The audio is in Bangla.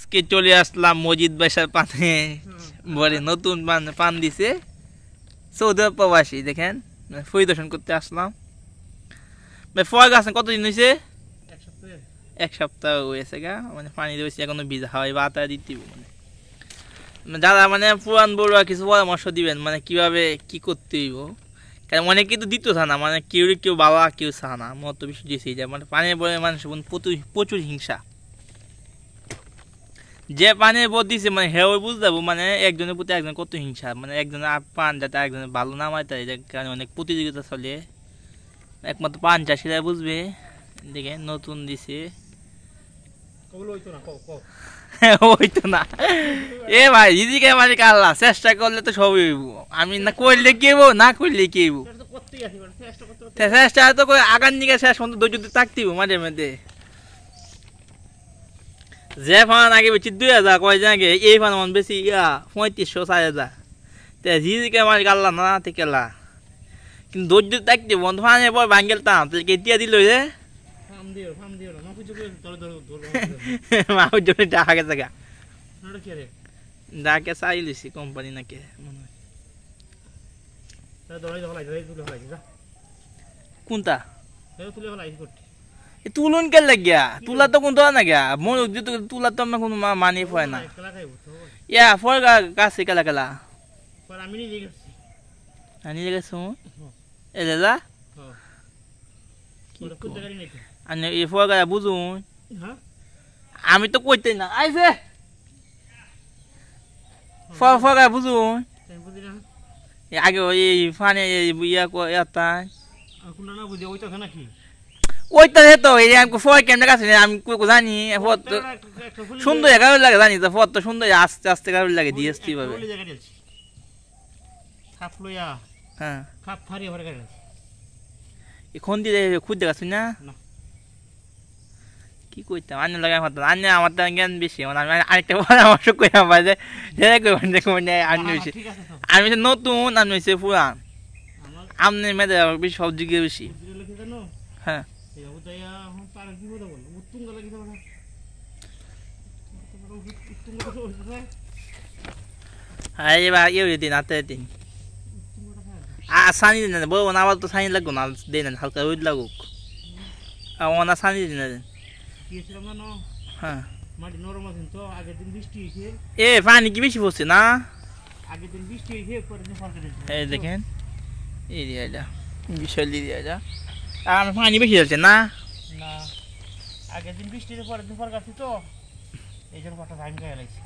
আজকে চলে আসলাম মজিদ বাসার পানে বলে নতুন পান দিছে সৌদি প্রবাসী দেখেন পরিদর্শন করতে আসলাম ভাই ফল গাছ কতদিন হয়েছে এক সপ্তাহ হয়েছে গা মানে পানি দিয়েছি এখনো ভিজা হয় বাতা দিতে মানে যারা মানে পুরান বড়ুয়া কিছু পরামর্শ দিবেন মানে কিভাবে কি করতে হইব কারণ অনেকে তো দিত না মানে কেউ বাবা কেউ না মত বেশি দিয়েছে যে মানে পানির বলে মানুষের প্রচুর হিংসা যে পানির বোধ দিছে মানে হেও বুঝতে যাবো মানে একজনের প্রতি একজন কত হিংসা মানে একজনের পান যাতে একজনের ভালো নামায় তাই কারণে অনেক প্রতিযোগিতা চলে একমাত্র পান চাষিরা বুঝবে দেখে নতুন দিছে হইতো না এ ভাই দিদিকে মানে কাল্লা চেষ্টা করলে তো সবই হইব আমি না করলে কি হইব না করলে কি হইব চেষ্টা তো আগান দিকে শেষ পর্যন্ত ধৈর্য থাকতে হইব মাঝে মধ্যে যে ফান আগে বেশি 2000 কয় জায়গায় এই ফান মন বেশি 3500 4000 তে জিদিকে মানে কাল্লা না তেকেলা কিন্তু ধৈর্য থাকতে বন্ধ ফানের পর ভাঙ্গেলতাম তো কেতিয়া দিল যে ডাকে চাইলিছি কোম্পানি নাকি কোনটা তুলুন কে লাগিয়া তুলা তো কোন না গিয়া মন তুলা তো আমি কোনো মানি হয় না ইয়া ফল গাছ কেলা কেলা আমি নিজে গেছো এ দাদা আমি এই ফল গাছ বুঝুন আমি তো কইতে না আইছে ফল গাছ বুঝুন আগে এই ফানে ইয়া ওইটা তো এই আমি ফল কেমনে গাছ আমি জানি সুন্দর গাছ লাগে জানি তো ফল তো সুন্দর আস্তে আস্তে গাছ লাগে দিয়েছি ভাবে হ্যাঁ এখন দিয়ে খুঁজতে গেছি না কি কইতাম আন্য লাগে আন্য আমার তো জ্ঞান বেশি মানে আমি আরেকটা পরামর্শ করি আমার যে আন্য বেশি আমি নতুন আমি হচ্ছে পুরান আমনে মেয়েদের বেশি সব দিকে বেশি হ্যাঁ হ্যাঁ এবার দিন হাতে দিন সানি দিন বলবো না আবার তো সানি লাগবো না দেন হালকা রোদ লাগুক ওনা সানি দিন হ্যাঁ এ পানি কি বেশি পড়ছে না এই দেখেন এই দিয়াটা বিশাল দিয়াটা আর পানি বেশি যাচ্ছে না আগের দিন বৃষ্টির পরের দিন পর গাছি তো এই জন্য কটা ভাঙ গেছে